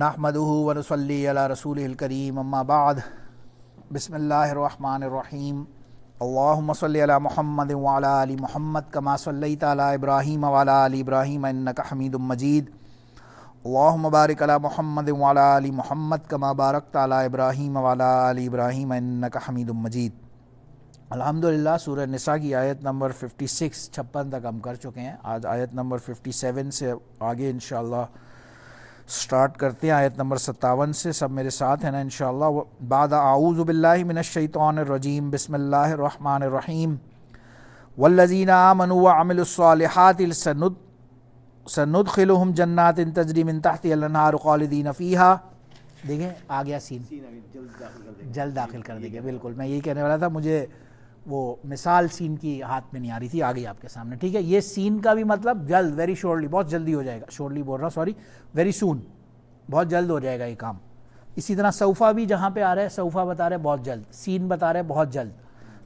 نحمدہ ونصلی علی رسولہ الکریم اما بعد بسم اللہ الرحمن الرحیم اللہم صلی علی محمد وعلی آل محمد کما صلیت علی ابراہیم وعلی آل ابراہیم انک حمید مجید اللہم بارک علی محمد وعلی آل محمد کما بارکت علی ابراہیم وعلی آل ابراہیم انک حمید مجید۔ الحمدللہ سورہ نساء کی آیت نمبر 56 تک ہم کر چکے ہیں۔ آج آیت نمبر 57 سے آگے انشاءاللہ سٹارٹ کرتے ہیں، آیت نمبر 57 سے۔ سب میرے ساتھ ہیں نا انشاءاللہ۔ بعد اعوذ باللہ من الشیطان الرجیم بسم اللہ الرحمن الرحیم والذین آمنوا وعملوا الصالحات سندخلهم جنات تجری من تحتها الانہار خالدین فیہا۔ دیکھیں آ گیا سین، جلد داخل کر دیں گے۔ بالکل میں یہی کہنے والا تھا، مجھے وہ مثال سین کی ہاتھ میں نہیں آ رہی تھی، آ گئی آپ کے سامنے، ٹھیک ہے۔ یہ سین کا بھی مطلب جلد، ویری شورلی، بہت جلدی ہو جائے گا، شورلی بول رہا ہوں سوری، ویری سون، بہت جلد ہو جائے گا یہ کام۔ اسی طرح سوفا بھی جہاں پہ آ رہا ہے، سوفا بتا رہے بہت جلد، سین بتا رہے بہت جلد،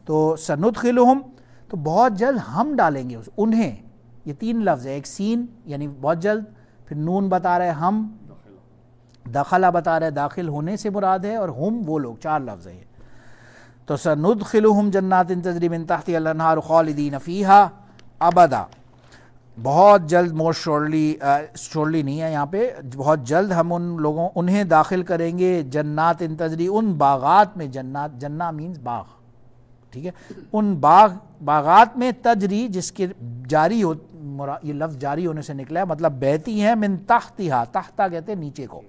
تو سندخلہم تو بہت جلد ہم ڈالیں گے انہیں۔ یہ تین لفظ ہے، ایک سین یعنی بہت جلد، پھر نون بتا رہے ہم، دخلہ بتا رہے داخل ہونے سے مراد ہے، اور ہم وہ لوگ، چار لفظ ہے۔ تو سندخلہم جنات تجری من تحتها الانہار خالدین فیہا ابدا، بہت جلد، مور شورلی نہیں ہے یہاں پہ، بہت جلد ہم انہیں داخل کریں گے جنات تجری، ان باغات میں، جنات، جنہ مینز باغ، ٹھیک ہے، ان باغات میں، تجری جس کے جاری ہو، یہ لفظ جاری ہونے سے نکلا ہے، مطلب بہتی ہیں، من تحتہا، تحتا کہتے ہیں نیچے کو،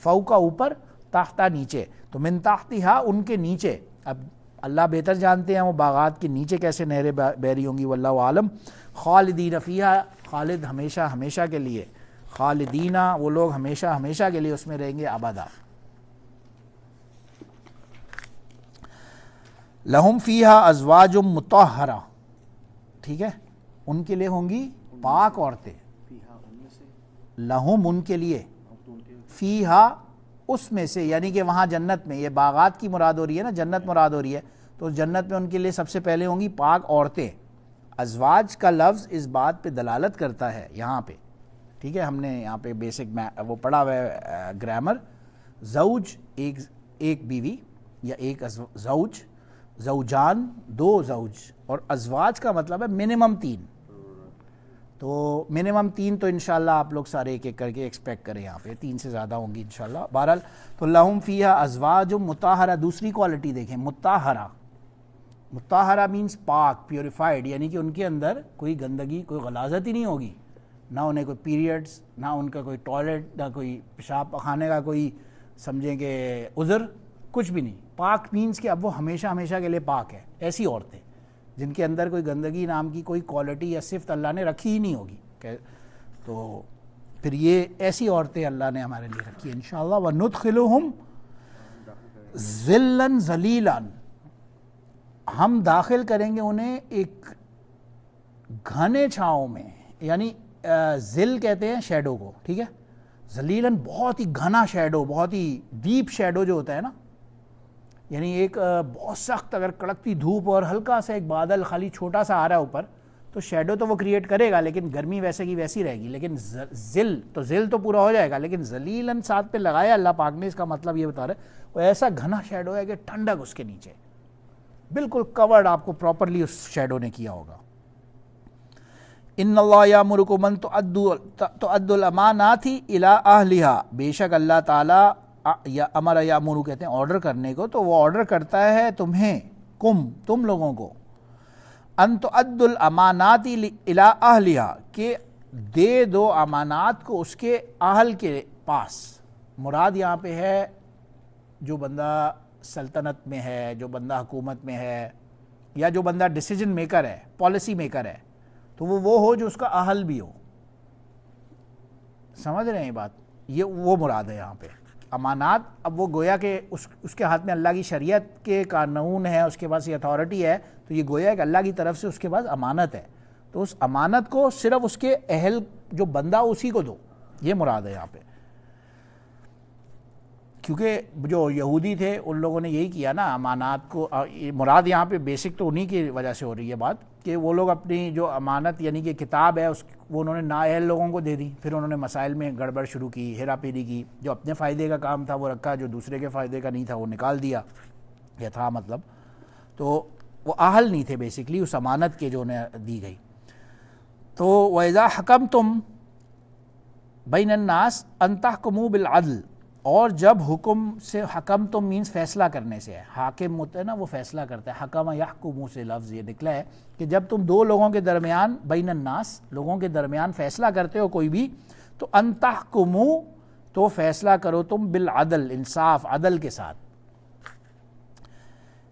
فوقا اوپر، تحتا نیچے، تو من تحتہا ان کے نیچے۔ اب اللہ بہتر جانتے ہیں وہ باغات کے نیچے کیسے نہریں بہ رہی ہوں گی، واللہ عالم۔ خالدین فیہا، خالد ہمیشہ ہمیشہ کے لیے، خالدینہ وہ لوگ ہمیشہ ہمیشہ کے لیے اس میں رہیں گے، ابدا۔ لہم فیہا ازواج مطہرہ، ٹھیک ہے، ان کے لیے ہوں گی پاک عورتیں، لہم ان کے لیے، فیہا اس میں سے، یعنی کہ وہاں جنت میں، یہ باغات کی مراد ہو رہی ہے نا، جنت مراد ہو رہی ہے، تو جنت میں ان کے لیے سب سے پہلے ہوں گی پاک عورتیں۔ ازواج کا لفظ اس بات پہ دلالت کرتا ہے یہاں پہ، ٹھیک ہے، ہم نے یہاں پہ بیسک وہ پڑھا ہوا ہے گرامر، زوج ایک بیوی یا ایک زوج، زوجان دو زوج، اور ازواج کا مطلب ہے منیمم تین، تو منیمم تین، تو انشاءاللہ آپ لوگ سارے ایک ایک کر کے ایکسپیکٹ کریں، یہاں پہ تین سے زیادہ ہوں گی انشاءاللہ۔ بہرحال تو لہم فیہا ازواج مطہرہ، دوسری کوالٹی دیکھیں، مطہرہ، مطہرہ مینز پاک، پیوریفائڈ، یعنی کہ ان کے اندر کوئی گندگی، کوئی غلاظت ہی نہیں ہوگی، نہ انہیں کوئی پیریڈز، نہ ان کا کوئی ٹوائلٹ، نہ کوئی پیشاب پخانے کا کوئی سمجھیں کہ عذر، کچھ بھی نہیں۔ پاک مینز کہ اب وہ ہمیشہ ہمیشہ کے لیے پاک ہے، ایسی عورتیں جن کے اندر کوئی گندگی نام کی کوئی کوالٹی یا صفت اللہ نے رکھی ہی نہیں ہوگی، تو پھر یہ ایسی عورتیں اللہ نے ہمارے لیے رکھی انشاءاللہ۔ وَنُدْخِلُهُمْ ظِلًّا ظَلِيلًا، ہم داخل کریں گے انہیں ایک گھنے چھاؤں میں، یعنی ظل کہتے ہیں شیڈو کو، ٹھیک ہے، ظلیلاً بہت ہی گھنا شیڈو، بہت ہی ڈیپ شیڈو جو ہوتا ہے نا، یعنی ایک بہت سخت اگر کڑکتی دھوپ اور ہلکا سا ایک بادل خالی چھوٹا سا آ رہا ہے اوپر، تو شیڈو تو وہ کریٹ کرے گا، لیکن گرمی ویسے کی ویسی رہے گی، لیکن ظل تو پورا ہو جائے گا، لیکن ذلیلاً ساتھ پہ لگایا اللہ پاک نے، اس کا مطلب یہ بتا رہے ہیں وہ ایسا گھنا شیڈو ہے کہ ٹھنڈک اس کے نیچے، بالکل کورڈ آپ کو پراپرلی اس شیڈو نے کیا ہوگا۔ ان اللہ یامرکم ان تؤدوا الامانات الی اہلہا، بے شک اللہ تعالیٰ یا امر یامر کہتے ہیں آرڈر کرنے کو، تو وہ آرڈر کرتا ہے تمہیں، تم لوگوں کو، ان تؤدوا الامانات الی اہلہا، کہ دے دو امانات کو اس کے اہل کے پاس۔ مراد یہاں پہ ہے جو بندہ سلطنت میں ہے، جو بندہ حکومت میں ہے، یا جو بندہ ڈیسیجن میکر ہے، پالیسی میکر ہے، تو وہ ہو جو اس کا اہل بھی ہو، سمجھ رہے ہیں یہ بات، یہ وہ مراد ہے یہاں پہ امانات۔ اب وہ گویا کہ اس کے ہاتھ میں اللہ کی شریعت کے قانون ہے، اس کے پاس یہ اتھارٹی ہے، تو یہ گویا کہ اللہ کی طرف سے اس کے پاس امانت ہے، تو اس امانت کو صرف اس کے اہل جو بندہ اسی کو دو، یہ مراد ہے یہاں پہ۔ کیونکہ جو یہودی تھے ان لوگوں نے یہی کیا نا، امانات کو، مراد یہاں پہ بیسک تو انہی کی وجہ سے ہو رہی ہے بات، کہ وہ لوگ اپنی جو امانت یعنی کہ کتاب ہے وہ انہوں نے نااہل لوگوں کو دے دی، پھر انہوں نے مسائل میں گڑبڑ شروع کی، ہیرا پھیری کی، جو اپنے فائدے کا کام تھا وہ رکھا، جو دوسرے کے فائدے کا نہیں تھا وہ نکال دیا، یہ تھا مطلب. تو وہ اہل نہیں تھے بیسکلی اس امانت کے جو انہیں دی گئی. تو وَإِذَا حَكَمْتُمْ بَيْنَ النَّاسِ أَن تَحْكُمُوا بِالْعَدْلِ، اور جب حکم سے حکم تو مینس فیصلہ کرنے سے ہے، حاکم ہوتا ہے نا وہ فیصلہ کرتا ہے، حکم یحکم سے لفظ یہ نکلا ہے کہ جب تم دو لوگوں کے درمیان بین الناس لوگوں کے درمیان فیصلہ کرتے ہو کوئی بھی، تو ان تحکموا تو فیصلہ کرو تم بالعدل، انصاف عدل کے ساتھ.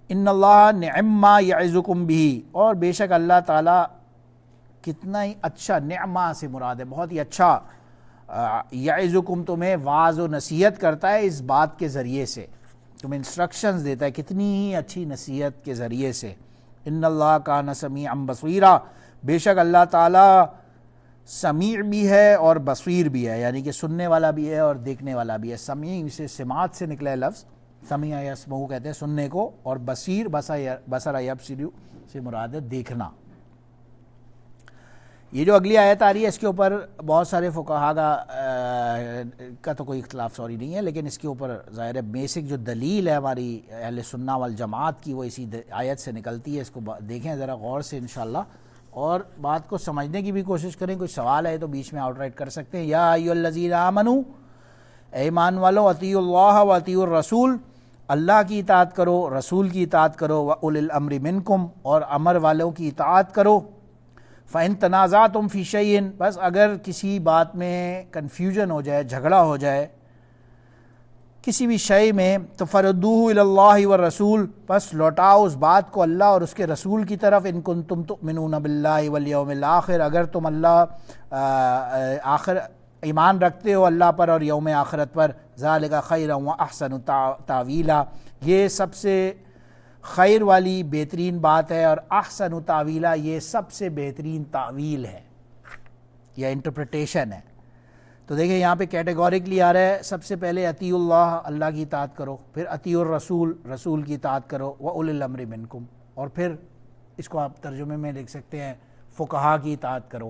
ان اللہ نعم ما یعظکم بہ، اور بے شک اللہ تعالیٰ کتنا ہی اچھا، نعمہ سے مراد ہے بہت ہی اچھا، یعظکم تمہیں واعظ و نصیحت کرتا ہے اس بات کے ذریعے سے، تمہیں انسٹرکشنز دیتا ہے کتنی ہی اچھی نصیحت کے ذریعے سے. ان اللہ کان سمیعا بصیرا، بے شک اللہ تعالیٰ سمیع بھی ہے اور بصیر بھی ہے، یعنی کہ سننے والا بھی ہے اور دیکھنے والا بھی ہے. سمیع سے سماعت سے نکلا ہے لفظ، سمیع یسمع کہتے ہیں سننے کو، اور بصیر بصر یبصر سے مراد ہے دیکھنا. یہ جو اگلی آیت آ رہی ہے اس کے اوپر بہت سارے فقہا کا تو کوئی اختلاف نہیں ہے، لیکن اس کے اوپر ظاہر ہے بیسک جو دلیل ہے ہماری اہل سنہ والجماعت کی وہ اسی آیت سے نکلتی ہے. اس کو دیکھیں ذرا غور سے انشاءاللہ، اور بات کو سمجھنے کی بھی کوشش کریں. کوئی سوال ہے تو بیچ میں آؤٹ رائٹ کر سکتے ہیں. یا ایھا الذین آمنوا، اے ایمان والو، اطیعوا اللہ و اطیعوا الرسول، اللہ کی اطاعت کرو، رسول کی اطاعت کرو، وَأُولِي الْأَمْرِ مِنْکُمْ، اور امر والوں کی اطاعت کرو. فَإِن تَنَازَعْتُمْ فِي شَيْءٍ، بس اگر کسی بات میں کنفیوژن ہو جائے، جھگڑا ہو جائے کسی بھی شے میں، تو فَرُدُّوهُ إِلَى اللَّهِ وَالرَّسُولِ، بس لوٹاؤ اس بات کو اللہ اور اس کے رسول کی طرف. إِن كُنتُمْ تُؤْمِنُونَ بِاللَّهِ وَالْيَوْمِ الْآخِرِ، اگر تم اللہ آخر ایمان رکھتے ہو اللہ پر اور یوم آخرت پر. ذَلِكَ خَيْرًا وَأَحْسَنُ تَأْوِيلًا، یہ سب سے خیر والی بہترین بات ہے، اور احسن تاویلا یہ سب سے بہترین تعویل ہے یا انٹرپریٹیشن ہے. تو دیکھیں یہاں پہ کیٹیگوریکلی آ رہا ہے، سب سے پہلے اطیعوا اللہ، اللہ کی اطاعت کرو، پھر اطیعوا الرسول، رسول کی اطاعت کرو، وَأُولِي الْأَمْرِ مِنْکُمْ، اور پھر اس کو آپ ترجمے میں لکھ سکتے ہیں فقہا کی اطاعت کرو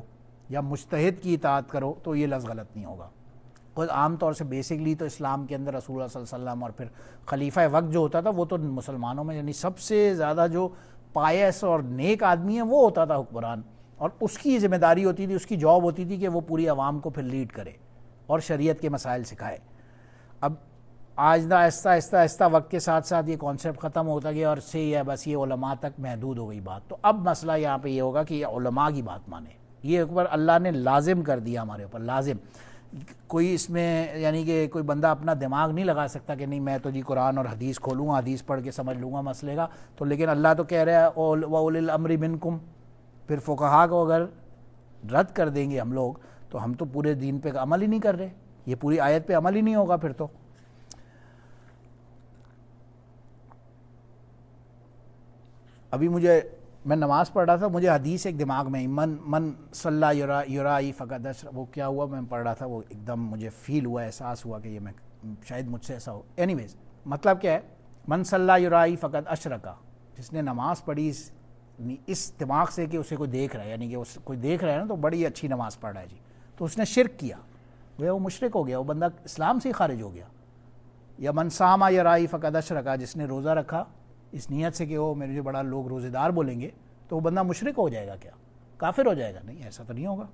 یا مجتہد کی اطاعت کرو، تو یہ لفظ غلط نہیں ہوگا. اور عام طور سے بیسکلی تو اسلام کے اندر رسول اللہ صلی اللہ علیہ وسلم اور پھر خلیفہ وقت جو ہوتا تھا وہ تو مسلمانوں میں یعنی سب سے زیادہ جو پائس اور نیک آدمی ہے وہ ہوتا تھا حکمران، اور اس کی ذمہ داری ہوتی تھی، اس کی جاب ہوتی تھی کہ وہ پوری عوام کو پھر لیڈ کرے اور شریعت کے مسائل سکھائے. اب آج آہستہ آہستہ آہستہ وقت کے ساتھ ساتھ یہ کانسیپٹ ختم ہوتا گیا اور سے یہ بس یہ علماء تک محدود ہو گئی بات. تو اب مسئلہ یہاں پہ یہ ہوگا کہ یہ علماء کی بات مانے، یہ اوپر اللہ نے لازم کر دیا ہمارے اوپر، لازم. کوئی اس میں یعنی کہ کوئی بندہ اپنا دماغ نہیں لگا سکتا کہ نہیں میں تو جی قرآن اور حدیث کھولوں گا، حدیث پڑھ کے سمجھ لوں گا مسئلے کا. تو لیکن اللہ تو کہہ رہا ہے وَأُولِي الْأَمْرِ مِنْکُمْ، پھر فقہا کو اگر رد کر دیں گے ہم لوگ تو ہم تو پورے دین پہ عمل ہی نہیں کر رہے، یہ پوری آیت پہ عمل ہی نہیں ہوگا پھر تو. ابھی میں نماز پڑھ رہا تھا، مجھے حدیث ایک دماغ میں من صلی یرائی فقد اشرک، وہ کیا ہوا میں پڑھ رہا تھا، وہ ایک دم مجھے فیل ہوا، احساس ہوا کہ یہ میں شاید مجھ سے ایسا ہو. اینی ویز مطلب کیا ہے، من صلی یرائی فقد اشرک، جس نے نماز پڑھی اس دماغ سے کہ اسے کوئی دیکھ رہا ہے، یعنی کہ کوئی دیکھ رہا ہے نا تو بڑی اچھی نماز پڑھ رہا ہے جی، تو اس نے شرک کیا، وہ مشرک ہو گیا، وہ بندہ اسلام سے ہی خارج ہو گیا. یا من صام یرائی فقد اشرک، جس نے روزہ رکھا اس نیت سے کہ وہ میرے جو بڑا لوگ روزے دار بولیں گے تو وہ بندہ مشرک ہو جائے گا، کیا کافر ہو جائے گا؟ نہیں، ایسا تو نہیں ہوگا.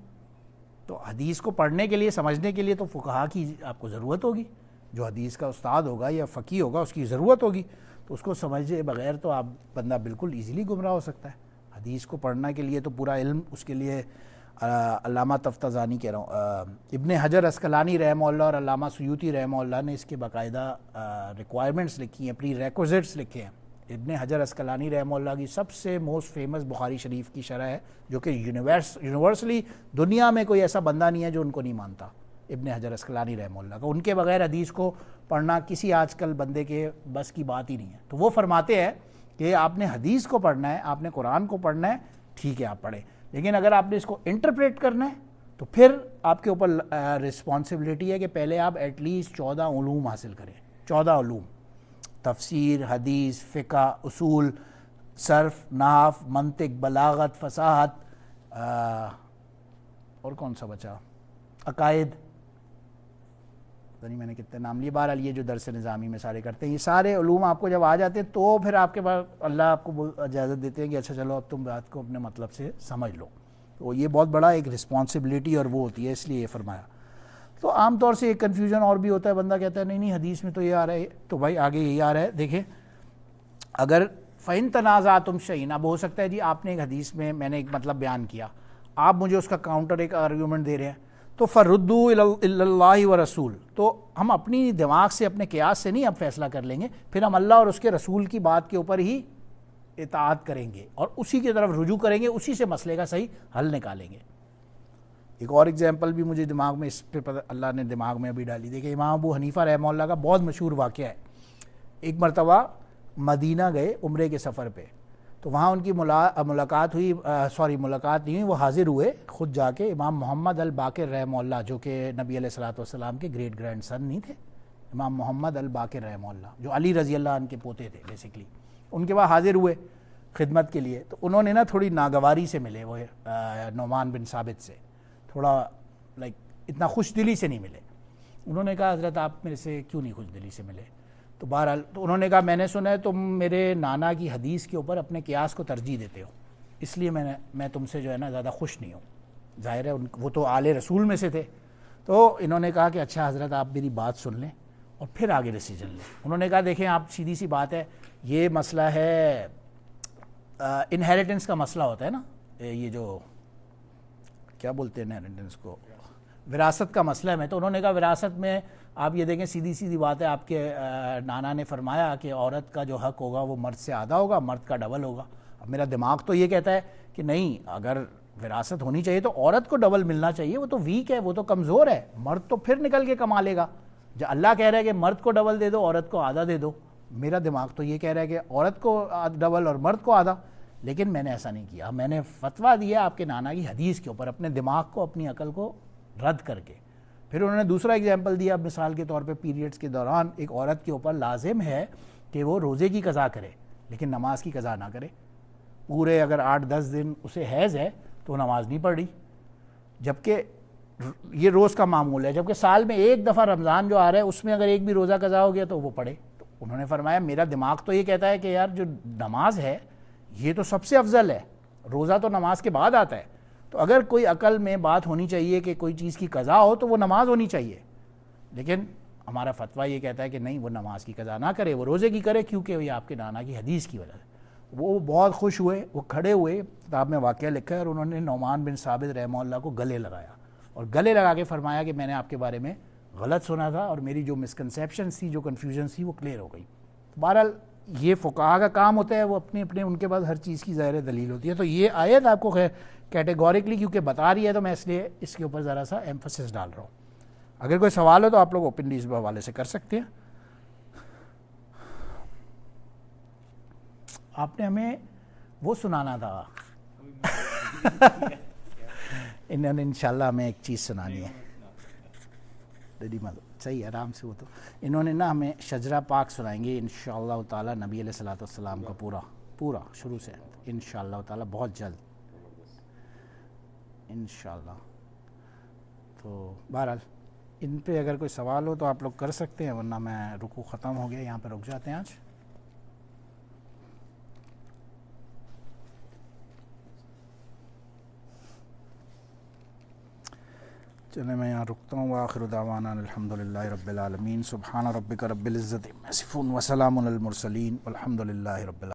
تو حدیث کو پڑھنے کے لیے، سمجھنے کے لیے تو فقہا کی آپ کو ضرورت ہوگی، جو حدیث کا استاد ہوگا یا فقیہ ہوگا اس کی ضرورت ہوگی. تو اس کو سمجھے بغیر تو آپ بندہ بالکل ایزیلی گمراہ ہو سکتا ہے. حدیث کو پڑھنے کے لیے تو پورا علم، اس کے لیے علامہ تفتزانی کہہ رہا ہوں، ابن حجر عسقلانی رحمہ اللہ اور علامہ سیوطی رحمہ اللہ نے اس کے باقاعدہ ریکوائرمنٹس لکھی ہیں، پری ریکوزٹس لکھے ہیں. ابن حجر عسقلانی رحمہ اللہ کی سب سے موسٹ فیمس بخاری شریف کی شرح ہے، جو کہ یونیورسلی دنیا میں کوئی ایسا بندہ نہیں ہے جو ان کو نہیں مانتا، ابن حجر عسقلانی رحمہ اللہ کا. ان کے بغیر حدیث کو پڑھنا کسی آج کل بندے کے بس کی بات ہی نہیں ہے. تو وہ فرماتے ہیں کہ آپ نے حدیث کو پڑھنا ہے، آپ نے قرآن کو پڑھنا ہے، ٹھیک ہے آپ پڑھیں، لیکن اگر آپ نے اس کو انٹرپریٹ کرنا ہے تو پھر آپ کے اوپر رسپانسبلٹی ہے کہ پہلے آپ ایٹ لیسٹ 14 علوم حاصل کریں. 14 علوم، تفسیر، حدیث، فقہ، اصول، صرف، نحو، منطق، بلاغت، فصاحت، اور کون سا بچا، عقائد، پتہ نہیں میں نے کتنے نام لیے. بہرحال یہ جو درس نظامی میں سارے کرتے ہیں، یہ سارے علوم آپ کو جب آ جاتے ہیں تو پھر آپ کے پاس اللہ آپ کو اجازت دیتے ہیں کہ اچھا چلو اب تم بات کو اپنے مطلب سے سمجھ لو. تو یہ بہت بڑا ایک رسپانسبلٹی اور وہ ہوتی ہے، اس لیے یہ فرمایا. تو عام طور سے ایک کنفیوژن اور بھی ہوتا ہے، بندہ کہتا ہے نہیں نہیں حدیث میں تو یہ آ رہا ہے، تو بھائی آگے یہی آ رہا ہے. دیکھیں اگر فَإِن تَنَازَعْتُمْ شَيْئًا، اب ہو سکتا ہے جی آپ نے ایک حدیث میں نے ایک مطلب بیان کیا، آپ مجھے اس کا کاؤنٹر ایک آرگیومنٹ دے رہے ہیں، تو فَرُدُّوا إِلَى اللَّهِ وَرَسُولِ، تو ہم اپنی دماغ سے اپنے قیاس سے نہیں اب فیصلہ کر لیں گے، پھر ہم اللہ اور اس کے رسول کی بات کے اوپر ہی اطاعت کریں گے اور اسی کی طرف رجوع کریں گے، اسی سے مسئلے کا صحیح حل نکالیں گے. ایک اور ایگزامپل بھی مجھے دماغ میں اس پہ اللہ نے دماغ میں ابھی ڈالی. دیکھیں امام ابو حنیفہ رحمہ اللہ کا بہت مشہور واقعہ ہے. ایک مرتبہ مدینہ گئے عمرے کے سفر پہ، تو وہاں ان کی ملاقات ہوئی، ملاقات نہیں ہوئی، وہ حاضر ہوئے خود جا کے امام محمد الباقر رحمہ اللہ، جو کہ نبی علیہ الصلوۃ والسلام کے گریٹ گرینڈ سن نہیں تھے، امام محمد الباقر رحمہ اللہ جو علی رضی اللہ عنہ کے پوتے تھے بیسیکلی. ان کے بعد حاضر ہوئے خدمت کے لیے. تو انہوں نے نا تھوڑی ناگواری سے ملے، وہ نعمان بن ثابت سے تھوڑا اتنا خوش دلی سے نہیں ملے. انہوں نے کہا حضرت آپ میرے سے کیوں نہیں خوش دلی سے ملے؟ تو بہرحال تو انہوں نے کہا میں نے سنا ہے تم میرے نانا کی حدیث کے اوپر اپنے قیاس کو ترجیح دیتے ہو، اس لیے میں تم سے جو ہے نا زیادہ خوش نہیں ہوں. ظاہر ہے وہ تو آل رسول میں سے تھے. تو انہوں نے کہا کہ اچھا حضرت آپ میری بات سن لیں اور پھر آگے ڈیسیجن لیں. انہوں نے کہا دیکھیں آپ سیدھی سی بات ہے، یہ مسئلہ ہے انہیریٹنس کا مسئلہ ہوتا ہے نا، یہ جو کیا بولتے ہیں انہیریٹنس کو، وراثت کا مسئلہ ہے. تو انہوں نے کہا وراثت میں آپ یہ دیکھیں سیدھی سیدھی بات ہے، آپ کے نانا نے فرمایا کہ عورت کا جو حق ہوگا وہ مرد سے آدھا ہوگا، مرد کا ڈبل ہوگا. اب میرا دماغ تو یہ کہتا ہے کہ نہیں، اگر وراثت ہونی چاہیے تو عورت کو ڈبل ملنا چاہیے، وہ تو ویک ہے، وہ تو کمزور ہے، مرد تو پھر نکل کے کما لے گا. جو اللہ کہہ رہا ہے کہ مرد کو ڈبل دے دو، عورت کو آدھا دے دو، میرا دماغ تو یہ کہہ رہا ہے کہ عورت کو ڈبل اور مرد کو آدھا. لیکن میں نے ایسا نہیں کیا، میں نے فتویٰ دیا آپ کے نانا کی حدیث کے اوپر، اپنے دماغ کو اپنی عقل کو رد کر کے. پھر انہوں نے دوسرا ایگزامپل دیا، مثال کے طور پہ پیریڈز کے دوران ایک عورت کے اوپر لازم ہے کہ وہ روزے کی قضا کرے لیکن نماز کی قضا نہ کرے. پورے اگر 8-10 دن اسے حیض ہے تو نماز نہیں پڑھ رہی، جبکہ یہ روز کا معمول ہے، جبکہ سال میں ایک دفعہ رمضان جو آ رہا ہے اس میں اگر ایک بھی روزہ قضا ہو گیا تو وہ پڑھے. تو انہوں نے فرمایا میرا دماغ تو یہ کہتا ہے کہ یار جو نماز ہے یہ تو سب سے افضل ہے، روزہ تو نماز کے بعد آتا ہے. تو اگر کوئی عقل میں بات ہونی چاہیے کہ کوئی چیز کی قضا ہو تو وہ نماز ہونی چاہیے، لیکن ہمارا فتویٰ یہ کہتا ہے کہ نہیں، وہ نماز کی قضا نہ کرے، وہ روزے کی کرے، کیونکہ یہ آپ کے نانا کی حدیث کی وجہ سے. وہ بہت خوش ہوئے، وہ کھڑے ہوئے، کتاب میں واقعہ لکھا ہے، اور انہوں نے نعمان بن ثابت رحمہ اللہ کو گلے لگایا اور گلے لگا کے فرمایا کہ میں نے آپ کے بارے میں غلط سنا تھا اور میری جو مسکنسیپشنس تھی، جو کنفیوژن تھی، وہ کلیئر ہو گئی. بہرحال یہ فقہا کا کام ہوتا ہے، وہ اپنے ان کے پاس ہر چیز کی ظاہر دلیل ہوتی ہے. تو یہ آیت آپ کو کیٹیگوریکلی کیونکہ بتا رہی ہے تو میں اس لیے اس کے اوپر ذرا سا ایمفسس ڈال رہا ہوں. اگر کوئی سوال ہو تو آپ لوگ اوپنلی اس حوالے سے کر سکتے ہیں. آپ نے ہمیں وہ سنانا تھا انہوں نے انشاءاللہ ہمیں ایک چیز سنانی ہے، صحیح آرام سے. وہ تو انہوں نے نا ہمیں شجرہ پاک سنائیں گے انشاءاللہ تعالی، نبی علیہ الصلوۃ والسلام کا پورا شروع سے انشاءاللہ تعالی، بہت جلد انشاءاللہ. تو بہرحال ان پہ اگر کوئی سوال ہو تو آپ لوگ کر سکتے ہیں، ورنہ میں رکوع ختم ہو گیا، یہاں پہ رک جاتے ہیں آج. چلیں میں یہاں رکتا ہوں. وآخر دعوانا الحمدللہ رب العالمین. سبحان ربک رب العزت عما یصفون وسلام علی المرسلین والحمدللہ رب العالمین.